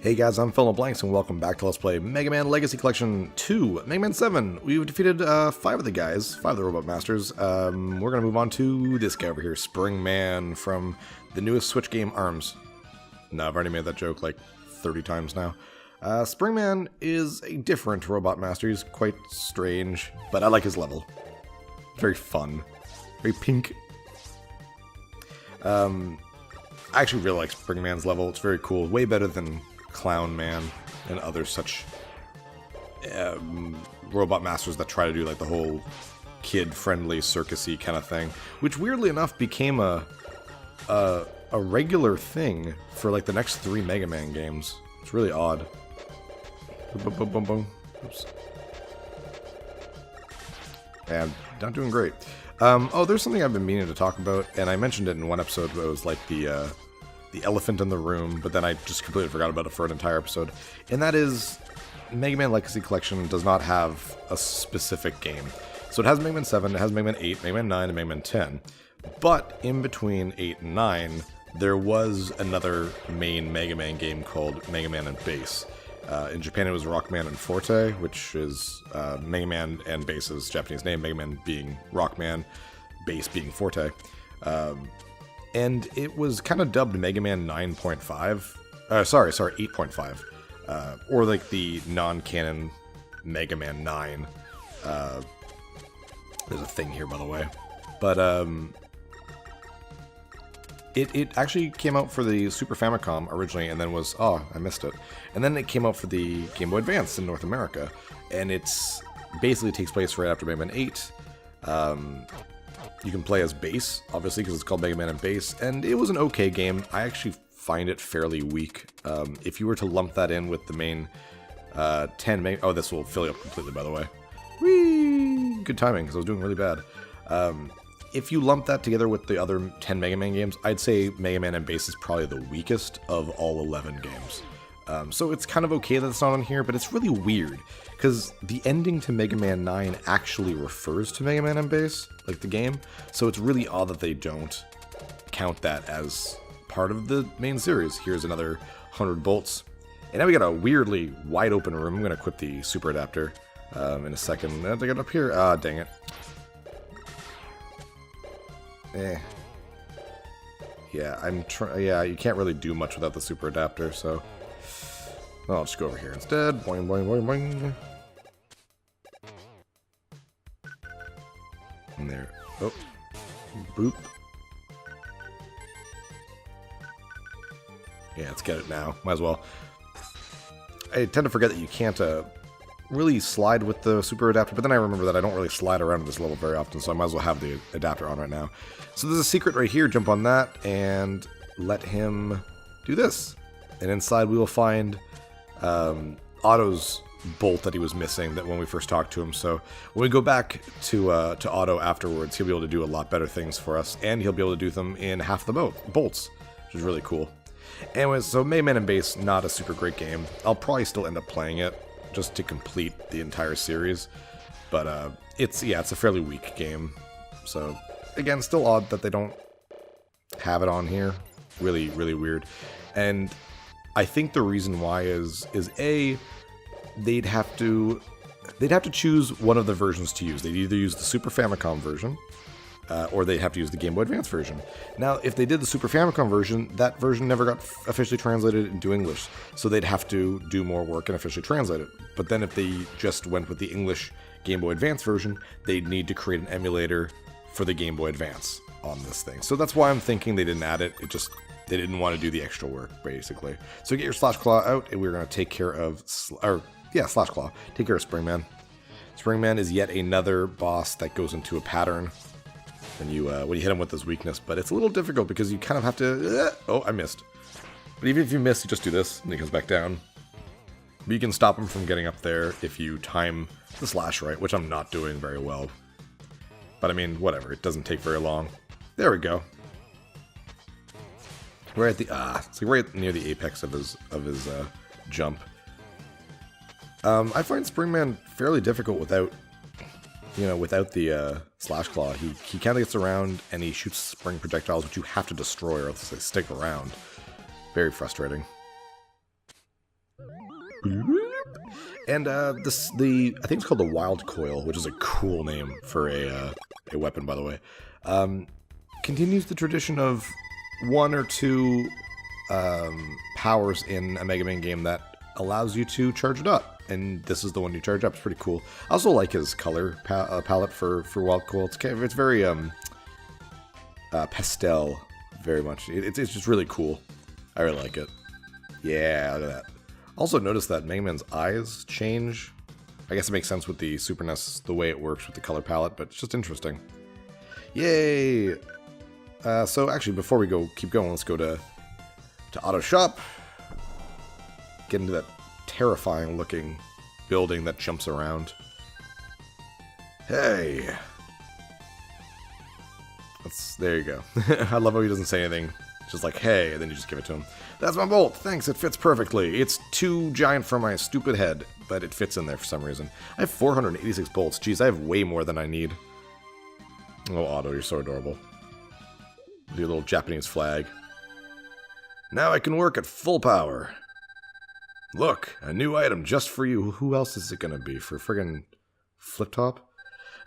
Hey guys, I'm PhilInTheBlanks and welcome back to Let's Play Mega Man Legacy Collection 2, Mega Man 7. We've defeated 5 of the guys, 5 of the Robot Masters. We're going to move on to this guy over here, Spring Man from the newest Switch game, ARMS. No, I've already made that joke like 30 times now. Spring Man is a different Robot Master. He's quite strange, but I like his level. Very fun. Very pink. I actually really like Spring Man's level. It's very cool. Way better than Clown Man and other such Robot Masters that try to do like the whole kid-friendly, circus-y kind of thing. Which, weirdly enough, became a regular thing for like the next 3 Mega Man games. It's really odd. Boom, boom, boom, boom. Oops. Yeah, not doing great. Oh, there's something I've been meaning to talk about, and I mentioned it in one episode where it was like the elephant in the room, but then I just completely forgot about it for an entire episode. And that is, Mega Man Legacy Collection does not have a specific game. So it has Mega Man 7, it has Mega Man 8, Mega Man 9, and Mega Man 10. But in between 8 and 9, there was another main Mega Man game called Mega Man and Bass. In Japan it was Rockman and Forte, which is Mega Man and Bass's Japanese name, Mega Man being Rockman, Bass being Forte. And it was kind of dubbed Mega Man 9.5. Sorry, 8.5. Or like the non-canon Mega Man 9. There's a thing here, by the way. But it actually came out for the Super Famicom originally, and then was... Oh, I missed it. And then it came out for the Game Boy Advance in North America. And it's basically takes place right after Mega Man 8. You can play as Bass, obviously, because it's called Mega Man and Bass, and it was an okay game. I actually find it fairly weak. If you were to lump that in with the main 10 Mega... Oh, this will fill you up completely, by the way. Whee! Good timing, because I was doing really bad. If you lump that together with the other 10 Mega Man games, I'd say Mega Man and Bass is probably the weakest of all 11 games. So it's kind of okay that it's not on here, but it's really weird, because the ending to Mega Man 9 actually refers to Mega Man and Bass, like the game, so it's really odd that they don't count that as part of the main series. Here's another 100 bolts. And now we got a weirdly wide open room. I'm going to equip the super adapter in a second. I have to get up here. Ah, dang it. Yeah, you can't really do much without the super adapter, so... I'll just go over here instead. Boing, boing, boing, boing. And there. Oh. Boop. Yeah, let's get it now. Might as well. I tend to forget that you can't really slide with the super adapter, but then I remember that I don't really slide around at this level very often, so I might as well have the adapter on right now. So there's a secret right here. Jump on that and let him do this. And inside we will find Otto's bolt that he was missing that when we first talked to him. So when we go back to Otto afterwards, he'll be able to do a lot better things for us, and he'll be able to do them in half the bolts, which is really cool. Anyways, so Mega Man and Bass, not a super great game. I'll probably still end up playing it just to complete the entire series, but it's a fairly weak game. So again, still odd that they don't have it on here. Really, really weird. And I think the reason why is A, they'd have to choose one of the versions to use. They'd either use the Super Famicom version, or they'd have to use the Game Boy Advance version. Now, if they did the Super Famicom version, that version never got officially translated into English, so they'd have to do more work and officially translate it. But then if they just went with the English Game Boy Advance version, they'd need to create an emulator for the Game Boy Advance on this thing. So that's why I'm thinking they didn't add it. They didn't want to do the extra work, basically. So get your Slash Claw out, and we're going to take care of... Slash Claw. Take care of Spring Man. Spring Man is yet another boss that goes into a pattern when you hit him with his weakness. But it's a little difficult because you kind of have to... oh, I missed. But even if you miss, you just do this, and he comes back down. But you can stop him from getting up there if you time the slash right, which I'm not doing very well. But I mean, whatever. It doesn't take very long. There we go. Right at the it's like right near the apex of his jump. I find Spring Man fairly difficult without the Slash Claw. He kind of gets around and he shoots spring projectiles, which you have to destroy or else they stick around. Very frustrating. And I think it's called the Wild Coil, which is a cool name for a weapon, by the way. Continues the tradition of one or two powers in a Mega Man game that allows you to charge it up, and this is the one you charge up. It's pretty cool. I also like his color palette for Wild Coil. It's very pastel, very much. It's just really cool. I really like it. Yeah, look at that. Also notice that Mega Man's eyes change. I guess it makes sense with the Super NES, the way it works with the color palette, but it's just interesting. Yay! So actually, before we keep going, let's go to Auto Shop. Get into that terrifying looking building that jumps around. Hey! There you go. I love how he doesn't say anything. Just like, hey, and then you just give it to him. That's my bolt. Thanks, it fits perfectly. It's too giant for my stupid head, but it fits in there for some reason. I have 486 bolts. Jeez, I have way more than I need. Oh, Otto, you're so adorable. With your little Japanese flag. Now I can work at full power. Look, a new item just for you. Who else is it gonna be? For friggin' Flip Top?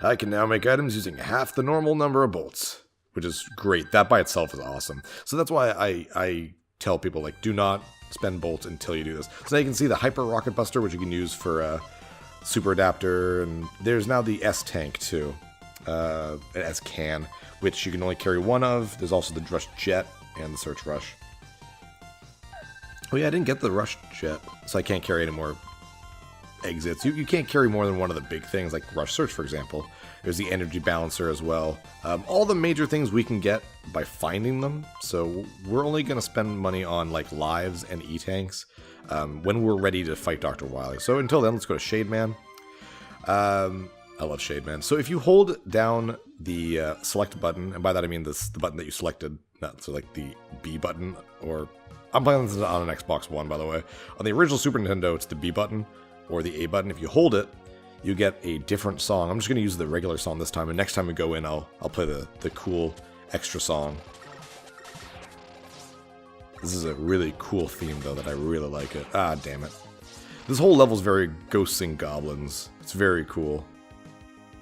I can now make items using half the normal number of bolts. Which is great. That by itself is awesome. So that's why I tell people, like, do not spend bolts until you do this. So now you can see the Hyper Rocket Buster, which you can use for Super Adapter, and there's now the S-Tank, too. S-Can, which you can only carry one of. There's also the Rush Jet and the Search Rush. Oh yeah, I didn't get the Rush Jet, so I can't carry any more exits. You can't carry more than one of the big things, like Rush Search, for example. There's the Energy Balancer as well. All the major things we can get by finding them, so we're only going to spend money on like lives and E-Tanks when we're ready to fight Dr. Wily. So until then, let's go to Shade Man. I love Shade Man. So if you hold down the select button, and by that I mean the button that you selected, not so like the B button, or I'm playing this on an Xbox One, by the way. On the original Super Nintendo, it's the B button or the A button. If you hold it, you get a different song. I'm just going to use the regular song this time, and next time we go in, I'll play the cool extra song. This is a really cool theme, though, that I really like it. Ah, damn it. This whole level is very Ghosts and Goblins. It's very cool.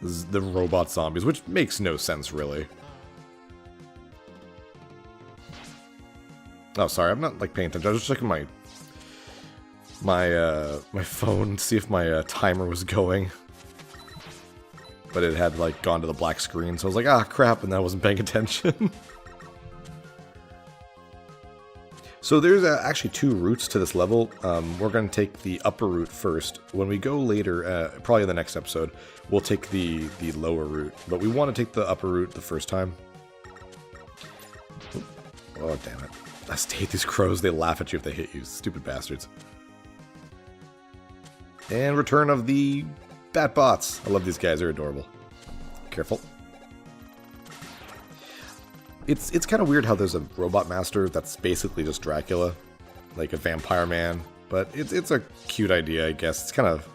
This is the robot zombies, which makes no sense, really. Oh, sorry, I'm not, like, paying attention. I was just checking my phone to see if my timer was going, but it had like gone to the black screen, so I was like, ah, crap, and I wasn't paying attention. So there's actually two routes to this level. We're going to take the upper route first. When we go later, probably in the next episode, we'll take the lower route, but we want to take the upper route the first time. Oh, damn it. I hate these crows. They laugh at you if they hit you. Stupid bastards. And return of the Batbots. I love these guys. They're adorable. Careful. It's kind of weird how there's a robot master that's basically just Dracula, like a vampire man. But it's a cute idea, I guess. It's kind of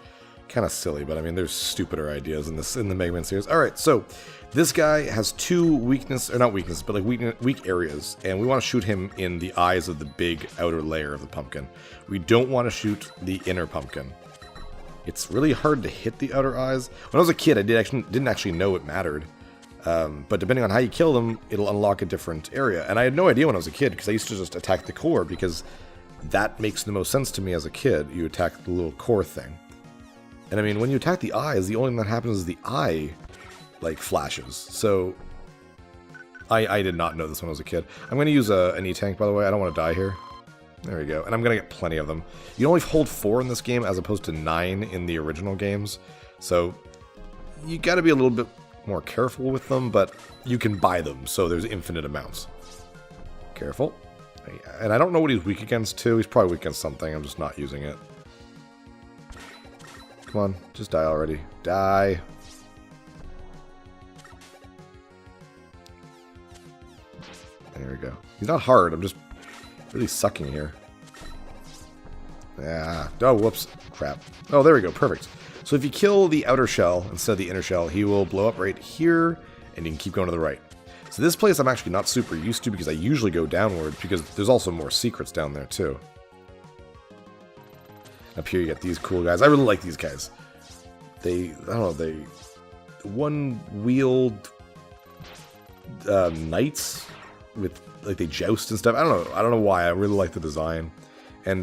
silly, but I mean, there's stupider ideas in the Mega Man series. All right, so this guy has two not weaknesses, but like weak areas, and we want to shoot him in the eyes of the big outer layer of the pumpkin. We don't want to shoot the inner pumpkin. It's really hard to hit the outer eyes. When I was a kid, I didn't actually know it mattered. But depending on how you kill them, it'll unlock a different area. And I had no idea when I was a kid, because I used to just attack the core, because that makes the most sense to me as a kid. You attack the little core thing. And I mean, when you attack the eyes, the only thing that happens is the eye, like, flashes. So, I did not know this when I was a kid. I'm going to use an E-Tank, by the way. I don't want to die here. There we go. And I'm going to get plenty of them. You only hold 4 in this game as opposed to 9 in the original games. So you got to be a little bit more careful with them, but you can buy them, so there's infinite amounts. Careful. And I don't know what he's weak against, too. He's probably weak against something. I'm just not using it. Come on. Just die already. Die. There we go. He's not hard. I'm just really sucking here. Yeah. Oh, whoops. Crap. Oh, there we go. Perfect. So if you kill the outer shell instead of the inner shell, he will blow up right here, and you can keep going to the right. So this place I'm actually not super used to, because I usually go downward, because there's also more secrets down there, too. Up here you get these cool guys. I really like these guys. I don't know, they one-wheeled knights with, like, they joust and stuff. I don't know why. I really like the design. And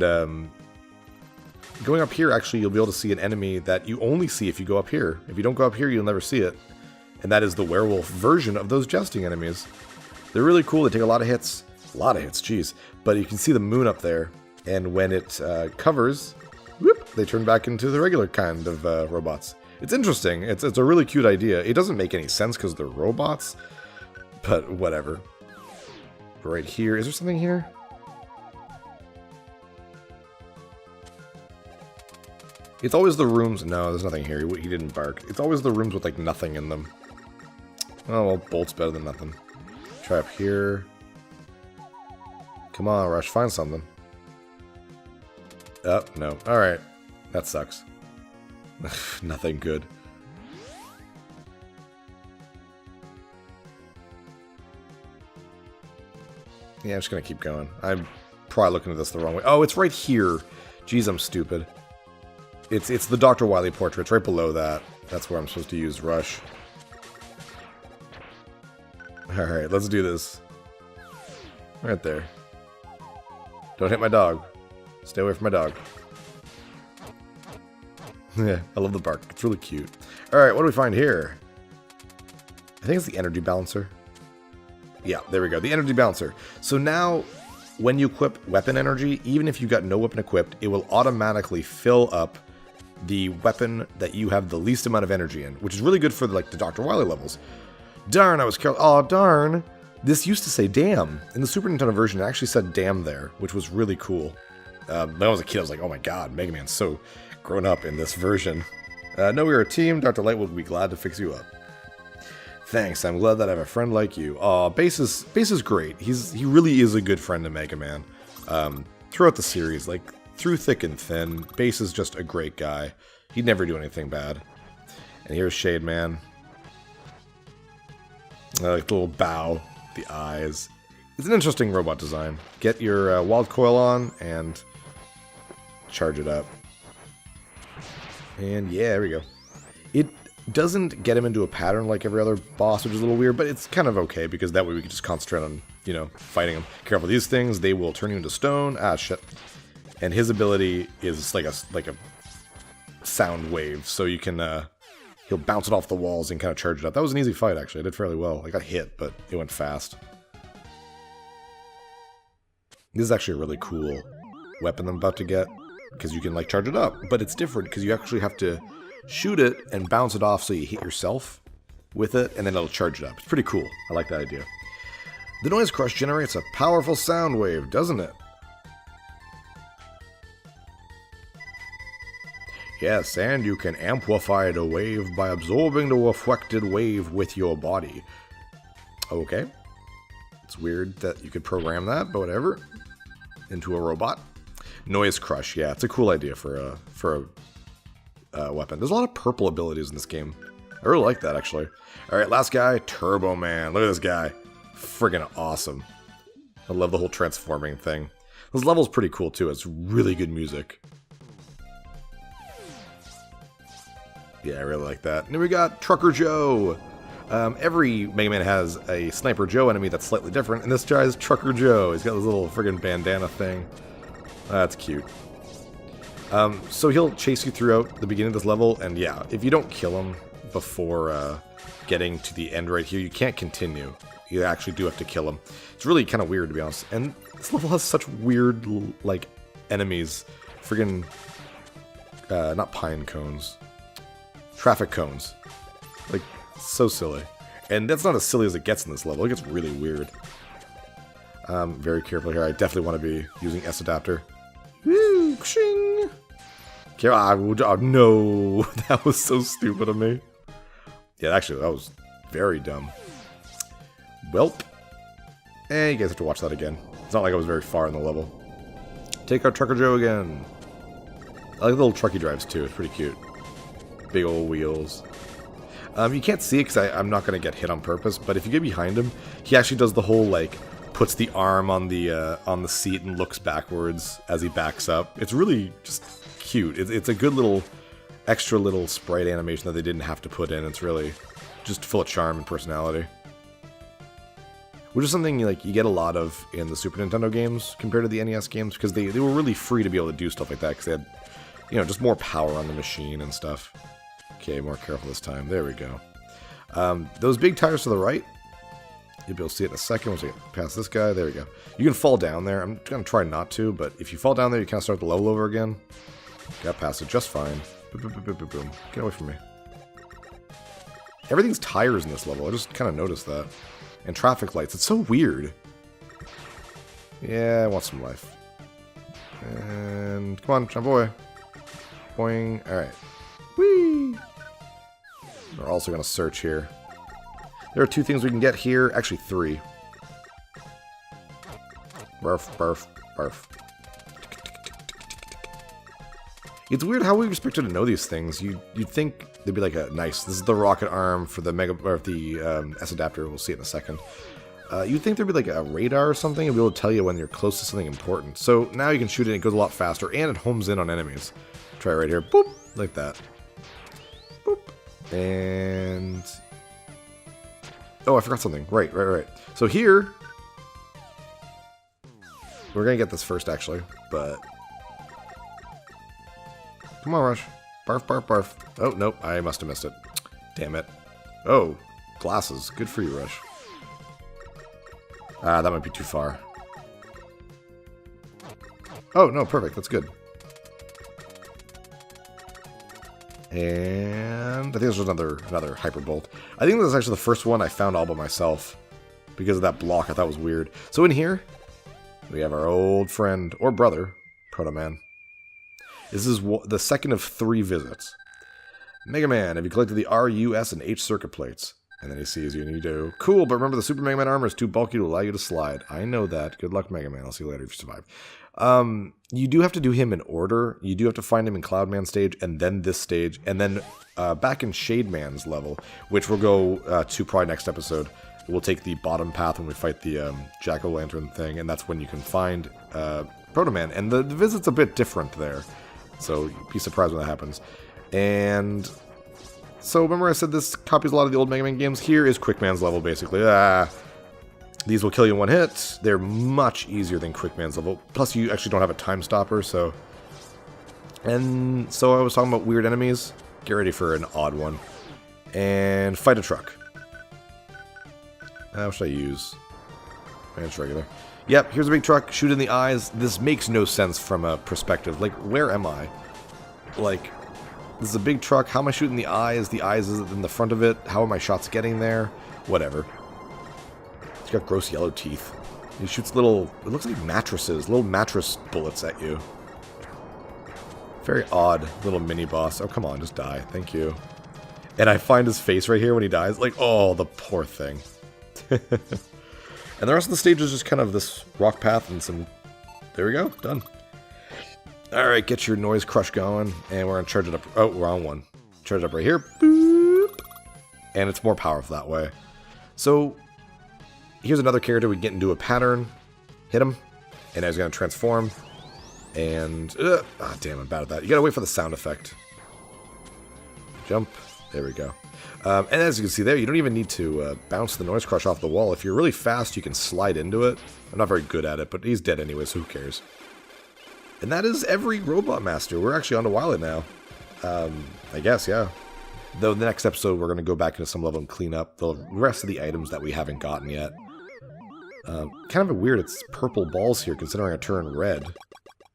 going up here, actually, you'll be able to see an enemy that you only see if you go up here. If you don't go up here, you'll never see it. And that is the werewolf version of those jousting enemies. They're really cool. They take a lot of hits. A lot of hits, jeez. But you can see the moon up there. And when it covers, whoop, they turn back into the regular kind of robots. It's interesting. It's a really cute idea. It doesn't make any sense because they're robots. But whatever. Right here. Is there something here? It's always the rooms. No, there's nothing here. He didn't bark. It's always the rooms with, like, nothing in them. Oh, well, bolt's better than nothing. Try up here. Come on, Rush. Find something. Oh, no. Alright. That sucks. Nothing good. Yeah, I'm just gonna keep going. I'm probably looking at this the wrong way. Oh, it's right here. Jeez, I'm stupid. It's the Dr. Wily portrait. It's right below that. That's where I'm supposed to use Rush. Alright, let's do this. Right there. Don't hit my dog. Stay away from my dog. Yeah, I love the bark. It's really cute. Alright, what do we find here? I think it's the energy balancer. Yeah, there we go. The energy balancer. So now, when you equip weapon energy, even if you got no weapon equipped, it will automatically fill up the weapon that you have the least amount of energy in, which is really good for the Dr. Wily levels. Darn, I was careless. Oh, darn. This used to say damn. In the Super Nintendo version, it actually said damn there, which was really cool. When I was a kid, I was like, oh my god, Mega Man's so grown up in this version. No, we're a team. Dr. Light will be glad to fix you up. Thanks, I'm glad that I have a friend like you. Aw, Bass is great. He really is a good friend to Mega Man. Throughout the series, like, through thick and thin, Bass is just a great guy. He'd never do anything bad. And here's Shade Man. Like the little bow, the eyes. It's an interesting robot design. Get your wild coil on and charge it up. And yeah, there we go. It doesn't get him into a pattern like every other boss, which is a little weird, but it's kind of okay because that way we can just concentrate on, you know, fighting him. Careful, these things, they will turn you into stone. Ah, shit. And his ability is like a sound wave, so you can he'll bounce it off the walls and kind of charge it up. That was an easy fight, actually. I did fairly well. I got hit, but it went fast. This is actually a really cool weapon I'm about to get, because you can, like, charge it up. But it's different, because you actually have to shoot it and bounce it off so you hit yourself with it, and then it'll charge it up. It's pretty cool. I like that idea. The Noise Crush generates a powerful sound wave, doesn't it? Yes, and you can amplify the wave by absorbing the reflected wave with your body. Okay. It's weird that you could program that, but whatever. Into a robot. Noise Crush, yeah, it's a cool idea for a weapon. There's a lot of purple abilities in this game. I really like that, actually. Alright, last guy, Turbo Man. Look at this guy. Friggin' awesome. I love the whole transforming thing. This level's pretty cool, too. It's really good music. Yeah, I really like that. And then we got Trucker Joe. Every Mega Man has a Sniper Joe enemy that's slightly different, and this guy is Trucker Joe. He's got this little friggin' bandana thing. That's cute. So he'll chase you throughout the beginning of this level, and yeah, if you don't kill him before getting to the end right here, you can't continue. You actually do have to kill him. It's really kind of weird, to be honest. And this level has such weird, like, enemies. Friggin', not pine cones. Traffic cones. Like, so silly. And that's not as silly as it gets in this level. It gets really weird. Very careful here. I definitely want to be using S adapter. Woo! Shing! Oh, no! That was so stupid of me. Yeah, actually, that was very dumb. Welp. You guys have to watch that again. It's not like I was very far in the level. Take out Trucker Joe again. I like the little truck he drives, too. It's pretty cute. Big old wheels. You can't see it because I'm not going to get hit on purpose, but if you get behind him, he actually does the whole, like, puts the arm on the seat and looks backwards as he backs up. It's really just cute. It's a good little, extra little sprite animation that they didn't have to put in. It's really just full of charm and personality. Which is something like you get a lot of in the Super Nintendo games compared to the NES games, because they were really free to be able to do stuff like that, because they had, you know, just more power on the machine and stuff. Okay, more careful this time. There we go. Those big tires to the right, you'll be able to see it in a second once we get past this guy. There we go. You can fall down there. I'm going to try not to, but if you fall down there, you kind of start the level over again. Got past it just fine. Boom, boom, boom, boom, boom, boom. Get away from me. Everything's tires in this level. I just kind of noticed that. And traffic lights. It's so weird. Yeah, I want some life. And come on, jump away. Boing. Alright. Whee! We're also going to search here. There are 2 things we can get here. Actually, 3. Barf, barf, barf. It's weird how we expected to know these things. You'd think they'd be like a nice. This is the rocket arm for the mega or the S adapter. We'll see it in a second. You'd think there'd be like a radar or something and be able to tell you when you're close to something important. So now you can shoot it. And it goes a lot faster and it homes in on enemies. Try it right here. Boop, like that. Boop, and oh, I forgot something. Right. So here we're gonna get this first actually, but. Come on, Rush. Barf, barf, barf. Oh, nope. I must have missed it. Damn it. Oh, glasses. Good for you, Rush. Ah, that might be too far. Oh, no, perfect. That's good. And I think there's another Hyper Bolt. I think this is actually the first one I found all by myself. Because of that block, I thought was weird. So in here, we have our old friend, or brother, Proto Man. This is the second of 3 visits. Mega Man, have you collected the R, U, S, and H circuit plates? And then he sees you and you do. Cool, but remember the Super Mega Man armor is too bulky to allow you to slide. I know that. Good luck, Mega Man. I'll see you later if you survive. You do have to do him in order. You do have to find him in Cloud Man stage, and then this stage, and then back in Shade Man's level, which we'll go to probably next episode. We'll take the bottom path when we fight the Jack-o'-lantern thing, and that's when you can find Proto Man. And the visit's a bit different there. So be surprised when that happens. And so remember I said this copies a lot of the old Mega Man games? Here is Quickman's level, basically. These will kill you in one hit. They're much easier than Quickman's level. Plus you actually don't have a time stopper, so... And so I was talking about weird enemies. Get ready for an odd one. And fight a truck. What should I use? It's regular. Yep, here's a big truck, shoot in the eyes. This makes no sense from a perspective. Like, where am I? Like, this is a big truck. How am I shooting the eyes? The eyes is in the front of it. How are my shots getting there? Whatever. He's got gross yellow teeth. He shoots little, it looks like mattresses, little mattress bullets at you. Very odd little mini boss. Oh, come on, just die. Thank you. And I find his face right here when he dies. Like, oh, the poor thing. And the rest of the stage is just kind of this rock path and some... There we go. Done. Alright, get your noise crush going. And we're going to charge it up... Oh, we're on one. Charge it up right here. Boop. And it's more powerful that way. So, here's another character. We get into a pattern. Hit him. And now he's going to transform. And... damn, I'm bad at that. You got to wait for the sound effect. Jump. There we go. And as you can see there, you don't even need to bounce the noise crush off the wall. If you're really fast, you can slide into it. I'm not very good at it, but he's dead anyway, so who cares? And that is every Robot Master. We're actually on to Wily now. I guess, yeah. Though the next episode, we're going to go back into some level and clean up the rest of the items that we haven't gotten yet. Kind of weird, it's purple balls here, considering I turn red.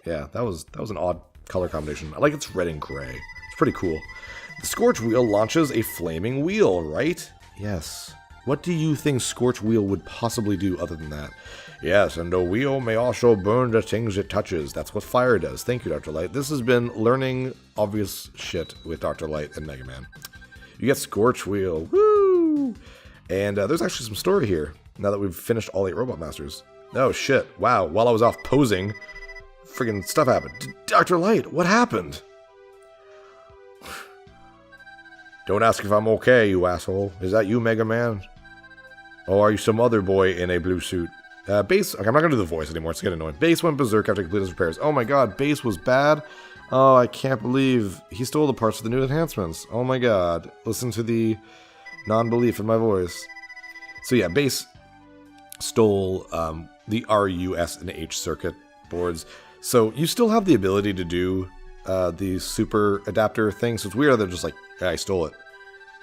Yeah, that was an odd color combination. I like it's red and gray. It's pretty cool. The Scorch Wheel launches a flaming wheel, right? Yes. What do you think Scorch Wheel would possibly do other than that? Yes, and a wheel may also burn the things it touches. That's what fire does. Thank you, Dr. Light. This has been learning obvious shit with Dr. Light and Mega Man. You get Scorch Wheel. Woo! And there's actually some story here, now that we've finished all 8 Robot Masters. Oh, shit. Wow. While I was off posing, friggin' stuff happened. Dr. Light, what happened? Don't ask if I'm okay, you asshole. Is that you, Mega Man? Or are you some other boy in a blue suit? Base... Okay, I'm not going to do the voice anymore. It's getting annoying. Base went berserk after completing his repairs. Oh my god, Base was bad. Oh, I can't believe he stole the parts of the new enhancements. Oh my god. Listen to the non-belief in my voice. So yeah, Base stole the R, U, S, and H circuit boards. So you still have the ability to do the super adapter thing. So it's weird how they're just like, yeah, I stole it.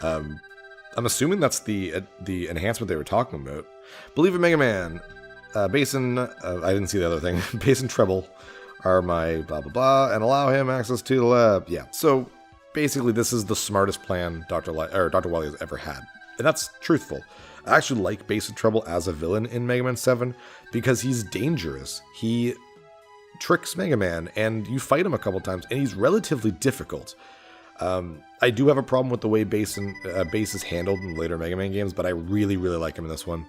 I'm assuming that's the enhancement they were talking about. Believe in Mega Man. Bass and I didn't see the other thing. Bass and treble are my blah blah blah, and allow him access to the lab. Yeah. So basically, this is the smartest plan Dr. Wily has ever had, and that's truthful. I actually like Bass and treble as a villain in Mega Man 7 because he's dangerous. He tricks Mega Man, and you fight him a couple times, and he's relatively difficult. I do have a problem with the way Bass is handled in later Mega Man games, but I really, really like him in this one.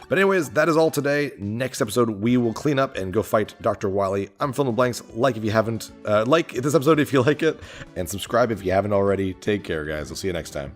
But anyways, that is all today. Next episode, we will clean up and go fight Dr. Wily. I'm PhilInTheBlanks. Like if you haven't, like this episode if you like it, and subscribe if you haven't already. Take care, guys. I'll see you next time.